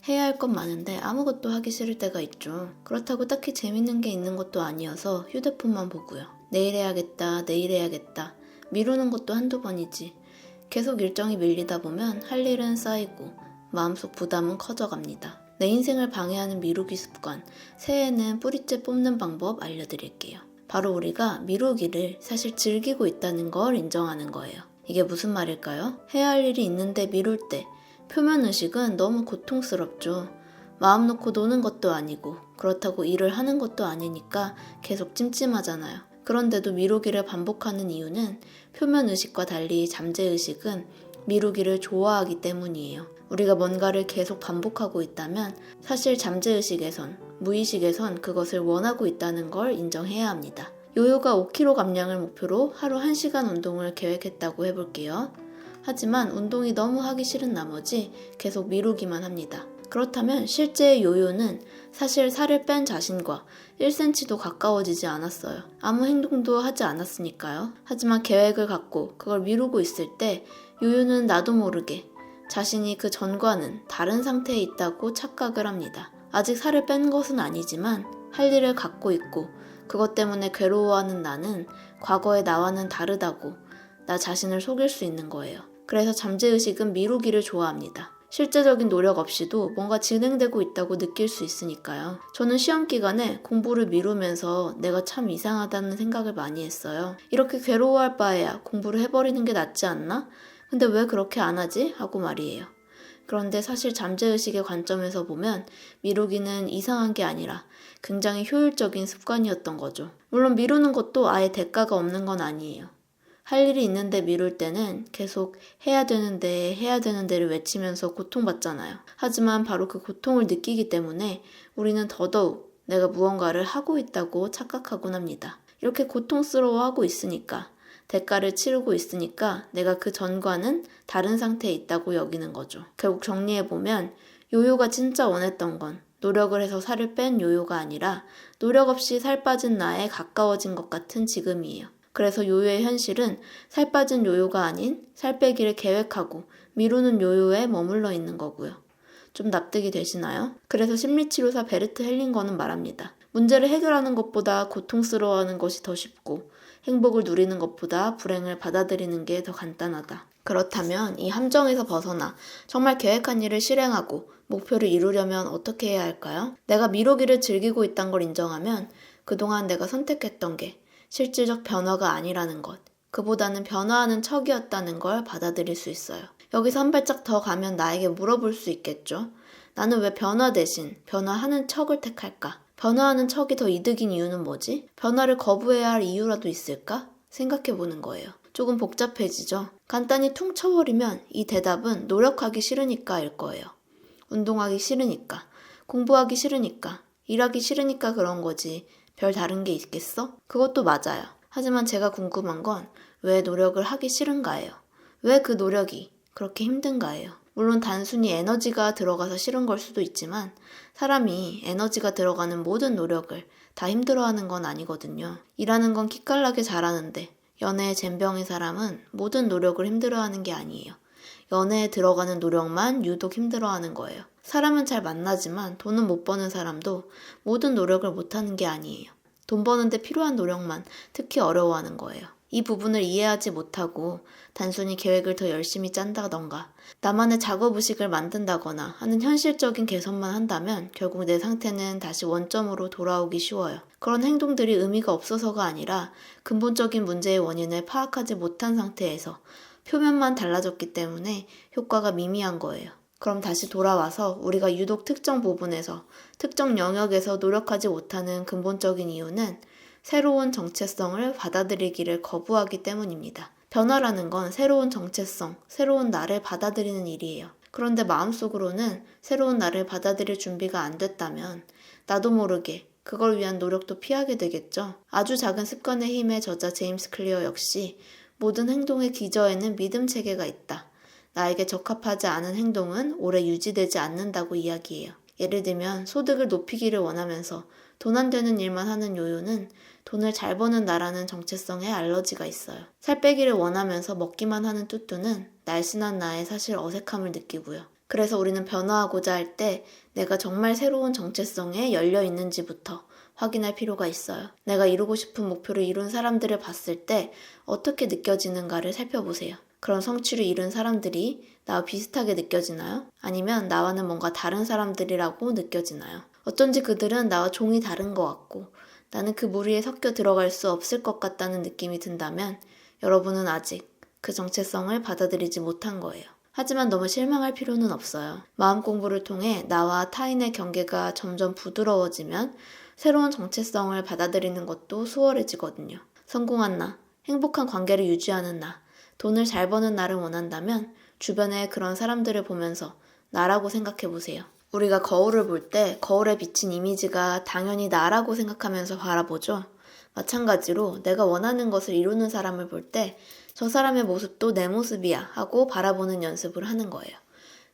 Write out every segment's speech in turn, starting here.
해야 할 건 많은데 아무것도 하기 싫을 때가 있죠. 그렇다고 딱히 재밌는 게 있는 것도 아니어서 휴대폰만 보고요. 내일 해야겠다, 내일 해야겠다. 미루는 것도 한두 번이지. 계속 일정이 밀리다 보면 할 일은 쌓이고 마음속 부담은 커져갑니다. 내 인생을 방해하는 미루기 습관, 새해에는 뿌리째 뽑는 방법 알려드릴게요. 바로 우리가 미루기를 사실 즐기고 있다는 걸 인정하는 거예요. 이게 무슨 말일까요? 해야 할 일이 있는데 미룰 때 표면의식은 너무 고통스럽죠. 마음 놓고 노는 것도 아니고 그렇다고 일을 하는 것도 아니니까 계속 찜찜하잖아요. 그런데도 미루기를 반복하는 이유는 표면의식과 달리 잠재의식은 미루기를 좋아하기 때문이에요. 우리가 뭔가를 계속 반복하고 있다면 사실 잠재의식에선, 무의식에선 그것을 원하고 있다는 걸 인정해야 합니다. 요요가 5kg 감량을 목표로 하루 1시간 운동을 계획했다고 해볼게요. 하지만 운동이 너무 하기 싫은 나머지 계속 미루기만 합니다. 그렇다면 실제의 요요는 사실 살을 뺀 자신과 1cm도 가까워지지 않았어요. 아무 행동도 하지 않았으니까요. 하지만 계획을 갖고 그걸 미루고 있을 때 요요는 나도 모르게 자신이 그 전과는 다른 상태에 있다고 착각을 합니다. 아직 살을 뺀 것은 아니지만 할 일을 갖고 있고 그것 때문에 괴로워하는 나는 과거의 나와는 다르다고 나 자신을 속일 수 있는 거예요. 그래서 잠재의식은 미루기를 좋아합니다. 실제적인 노력 없이도 뭔가 진행되고 있다고 느낄 수 있으니까요. 저는 시험 기간에 공부를 미루면서 내가 참 이상하다는 생각을 많이 했어요. 이렇게 괴로워할 바에야 공부를 해버리는 게 낫지 않나? 근데 왜 그렇게 안 하지? 하고 말이에요. 그런데 사실 잠재의식의 관점에서 보면 미루기는 이상한 게 아니라 굉장히 효율적인 습관이었던 거죠. 물론 미루는 것도 아예 대가가 없는 건 아니에요. 할 일이 있는데 미룰 때는 계속 해야 되는데를 외치면서 고통받잖아요. 하지만 바로 그 고통을 느끼기 때문에 우리는 더더욱 내가 무언가를 하고 있다고 착각하곤 합니다. 이렇게 고통스러워하고 있으니까, 대가를 치르고 있으니까 내가 그 전과는 다른 상태에 있다고 여기는 거죠. 결국 정리해보면 요요가 진짜 원했던 건 노력을 해서 살을 뺀 요요가 아니라 노력 없이 살 빠진 나에 가까워진 것 같은 지금이에요. 그래서 요요의 현실은 살 빠진 요요가 아닌 살 빼기를 계획하고 미루는 요요에 머물러 있는 거고요. 좀 납득이 되시나요? 그래서 심리치료사 베르트 헬링거는 말합니다. 문제를 해결하는 것보다 고통스러워하는 것이 더 쉽고 행복을 누리는 것보다 불행을 받아들이는 게 더 간단하다. 그렇다면 이 함정에서 벗어나 정말 계획한 일을 실행하고 목표를 이루려면 어떻게 해야 할까요? 내가 미루기를 즐기고 있다는 걸 인정하면 그동안 내가 선택했던 게 실질적 변화가 아니라는 것, 그보다는 변화하는 척이었다는 걸 받아들일 수 있어요. 여기서 한 발짝 더 가면 나에게 물어볼 수 있겠죠? 나는 왜 변화 대신 변화하는 척을 택할까? 변화하는 척이 더 이득인 이유는 뭐지? 변화를 거부해야 할 이유라도 있을까? 생각해보는 거예요. 조금 복잡해지죠? 간단히 퉁 쳐버리면 이 대답은 노력하기 싫으니까일 거예요. 운동하기 싫으니까, 공부하기 싫으니까, 일하기 싫으니까 그런 거지. 별 다른 게 있겠어? 그것도 맞아요. 하지만 제가 궁금한 건 왜 노력을 하기 싫은가예요. 왜 그 노력이 그렇게 힘든가예요. 물론 단순히 에너지가 들어가서 싫은 걸 수도 있지만 사람이 에너지가 들어가는 모든 노력을 다 힘들어하는 건 아니거든요. 일하는 건 기깔나게 잘하는데 연애에 젬병인 사람은 모든 노력을 힘들어하는 게 아니에요. 연애에 들어가는 노력만 유독 힘들어하는 거예요. 사람은 잘 만나지만 돈은 못 버는 사람도 모든 노력을 못하는 게 아니에요. 돈 버는데 필요한 노력만 특히 어려워하는 거예요. 이 부분을 이해하지 못하고 단순히 계획을 더 열심히 짠다던가 나만의 작업의식을 만든다거나 하는 현실적인 개선만 한다면 결국 내 상태는 다시 원점으로 돌아오기 쉬워요. 그런 행동들이 의미가 없어서가 아니라 근본적인 문제의 원인을 파악하지 못한 상태에서 표면만 달라졌기 때문에 효과가 미미한 거예요. 그럼 다시 돌아와서 우리가 유독 특정 부분에서, 특정 영역에서 노력하지 못하는 근본적인 이유는 새로운 정체성을 받아들이기를 거부하기 때문입니다. 변화라는 건 새로운 정체성, 새로운 나를 받아들이는 일이에요. 그런데 마음속으로는 새로운 나를 받아들일 준비가 안 됐다면 나도 모르게 그걸 위한 노력도 피하게 되겠죠. 아주 작은 습관의 힘의 저자 제임스 클리어 역시 모든 행동의 기저에는 믿음 체계가 있다. 나에게 적합하지 않은 행동은 오래 유지되지 않는다고 이야기해요. 예를 들면 소득을 높이기를 원하면서 돈 안 되는 일만 하는 요요는 돈을 잘 버는 나라는 정체성에 알러지가 있어요. 살 빼기를 원하면서 먹기만 하는 뚜뚜는 날씬한 나에 사실 어색함을 느끼고요. 그래서 우리는 변화하고자 할 때 내가 정말 새로운 정체성에 열려 있는지부터 확인할 필요가 있어요. 내가 이루고 싶은 목표를 이룬 사람들을 봤을 때 어떻게 느껴지는가를 살펴보세요. 그런 성취를 이룬 사람들이 나와 비슷하게 느껴지나요? 아니면 나와는 뭔가 다른 사람들이라고 느껴지나요? 어쩐지 그들은 나와 종이 다른 것 같고 나는 그 무리에 섞여 들어갈 수 없을 것 같다는 느낌이 든다면 여러분은 아직 그 정체성을 받아들이지 못한 거예요. 하지만 너무 실망할 필요는 없어요. 마음 공부를 통해 나와 타인의 경계가 점점 부드러워지면 새로운 정체성을 받아들이는 것도 수월해지거든요. 성공한 나, 행복한 관계를 유지하는 나, 돈을 잘 버는 나를 원한다면 주변에 그런 사람들을 보면서 나라고 생각해 보세요. 우리가 거울을 볼 때 거울에 비친 이미지가 당연히 나라고 생각하면서 바라보죠. 마찬가지로 내가 원하는 것을 이루는 사람을 볼 때 저 사람의 모습도 내 모습이야 하고 바라보는 연습을 하는 거예요.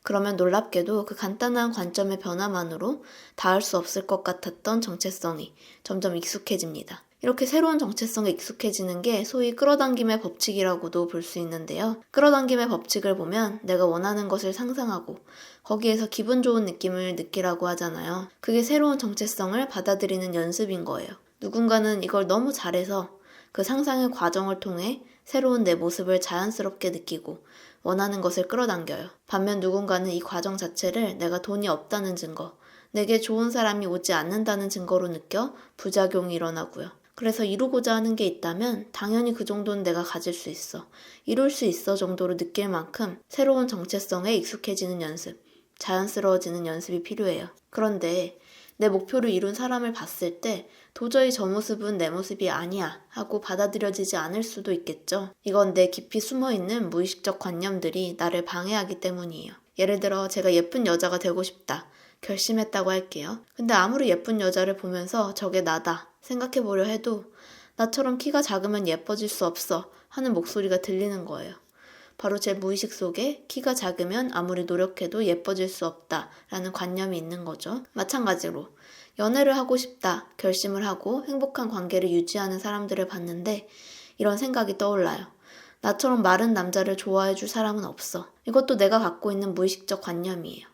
그러면 놀랍게도 그 간단한 관점의 변화만으로 닿을 수 없을 것 같았던 정체성이 점점 익숙해집니다. 이렇게 새로운 정체성에 익숙해지는 게 소위 끌어당김의 법칙이라고도 볼 수 있는데요. 끌어당김의 법칙을 보면 내가 원하는 것을 상상하고 거기에서 기분 좋은 느낌을 느끼라고 하잖아요. 그게 새로운 정체성을 받아들이는 연습인 거예요. 누군가는 이걸 너무 잘해서 그 상상의 과정을 통해 새로운 내 모습을 자연스럽게 느끼고 원하는 것을 끌어당겨요. 반면 누군가는 이 과정 자체를 내가 돈이 없다는 증거, 내게 좋은 사람이 오지 않는다는 증거로 느껴 부작용이 일어나고요. 그래서 이루고자 하는 게 있다면 당연히 그 정도는 내가 가질 수 있어, 이룰 수 있어 정도로 느낄 만큼 새로운 정체성에 익숙해지는 연습, 자연스러워지는 연습이 필요해요. 그런데 내 목표를 이룬 사람을 봤을 때 도저히 저 모습은 내 모습이 아니야 하고 받아들여지지 않을 수도 있겠죠. 이건 내 깊이 숨어있는 무의식적 관념들이 나를 방해하기 때문이에요. 예를 들어 제가 예쁜 여자가 되고 싶다 결심했다고 할게요. 근데 아무리 예쁜 여자를 보면서 저게 나다 생각해보려 해도 나처럼 키가 작으면 예뻐질 수 없어 하는 목소리가 들리는 거예요. 바로 제 무의식 속에 키가 작으면 아무리 노력해도 예뻐질 수 없다라는 관념이 있는 거죠. 마찬가지로 연애를 하고 싶다 결심을 하고 행복한 관계를 유지하는 사람들을 봤는데 이런 생각이 떠올라요. 나처럼 마른 남자를 좋아해줄 사람은 없어. 이것도 내가 갖고 있는 무의식적 관념이에요.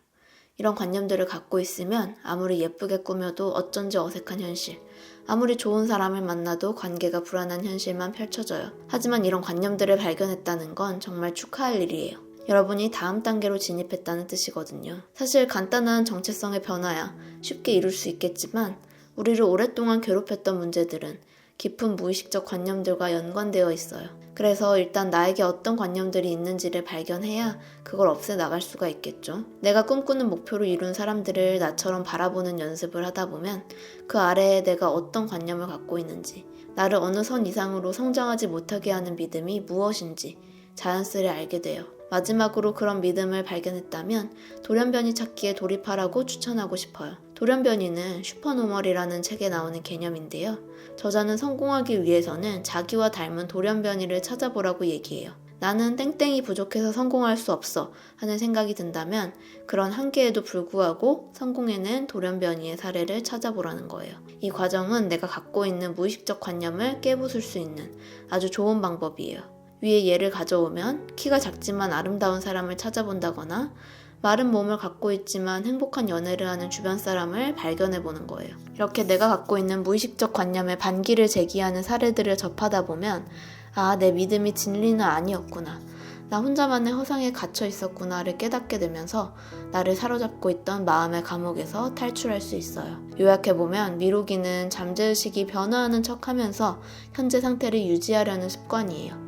이런 관념들을 갖고 있으면 아무리 예쁘게 꾸며도 어쩐지 어색한 현실, 아무리 좋은 사람을 만나도 관계가 불안한 현실만 펼쳐져요. 하지만 이런 관념들을 발견했다는 건 정말 축하할 일이에요. 여러분이 다음 단계로 진입했다는 뜻이거든요. 사실 간단한 정체성의 변화야 쉽게 이룰 수 있겠지만 우리를 오랫동안 괴롭혔던 문제들은 깊은 무의식적 관념들과 연관되어 있어요. 그래서 일단 나에게 어떤 관념들이 있는지를 발견해야 그걸 없애나갈 수가 있겠죠. 내가 꿈꾸는 목표를 이룬 사람들을 나처럼 바라보는 연습을 하다 보면 그 아래에 내가 어떤 관념을 갖고 있는지, 나를 어느 선 이상으로 성장하지 못하게 하는 믿음이 무엇인지 자연스레 알게 돼요. 마지막으로 그런 믿음을 발견했다면 돌연변이 찾기에 돌입하라고 추천하고 싶어요. 돌연변이는 슈퍼노멀이라는 책에 나오는 개념인데요. 저자는 성공하기 위해서는 자기와 닮은 돌연변이를 찾아보라고 얘기해요. 나는 땡땡이 부족해서 성공할 수 없어 하는 생각이 든다면 그런 한계에도 불구하고 성공해낸 돌연변이의 사례를 찾아보라는 거예요. 이 과정은 내가 갖고 있는 무의식적 관념을 깨부술 수 있는 아주 좋은 방법이에요. 위에 예를 가져오면 키가 작지만 아름다운 사람을 찾아본다거나 마른 몸을 갖고 있지만 행복한 연애를 하는 주변 사람을 발견해보는 거예요. 이렇게 내가 갖고 있는 무의식적 관념에 반기를 제기하는 사례들을 접하다 보면 아, 내 믿음이 진리는 아니었구나. 나 혼자만의 허상에 갇혀 있었구나를 깨닫게 되면서 나를 사로잡고 있던 마음의 감옥에서 탈출할 수 있어요. 요약해보면 미루기는 잠재의식이 변화하는 척하면서 현재 상태를 유지하려는 습관이에요.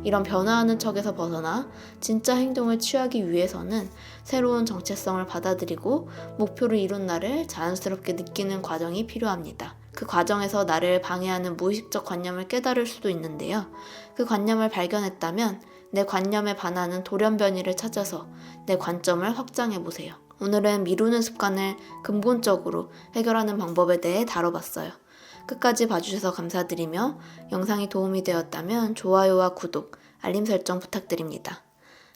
이런 변화하는 척에서 벗어나 진짜 행동을 취하기 위해서는 새로운 정체성을 받아들이고 목표를 이룬 나를 자연스럽게 느끼는 과정이 필요합니다. 그 과정에서 나를 방해하는 무의식적 관념을 깨달을 수도 있는데요. 그 관념을 발견했다면 내 관념에 반하는 돌연변이를 찾아서 내 관점을 확장해보세요. 오늘은 미루는 습관을 근본적으로 해결하는 방법에 대해 다뤄봤어요. 끝까지 봐주셔서 감사드리며 영상이 도움이 되었다면 좋아요와 구독, 알림 설정 부탁드립니다.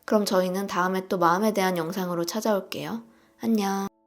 그럼 저희는 다음에 또 마음에 대한 영상으로 찾아올게요. 안녕.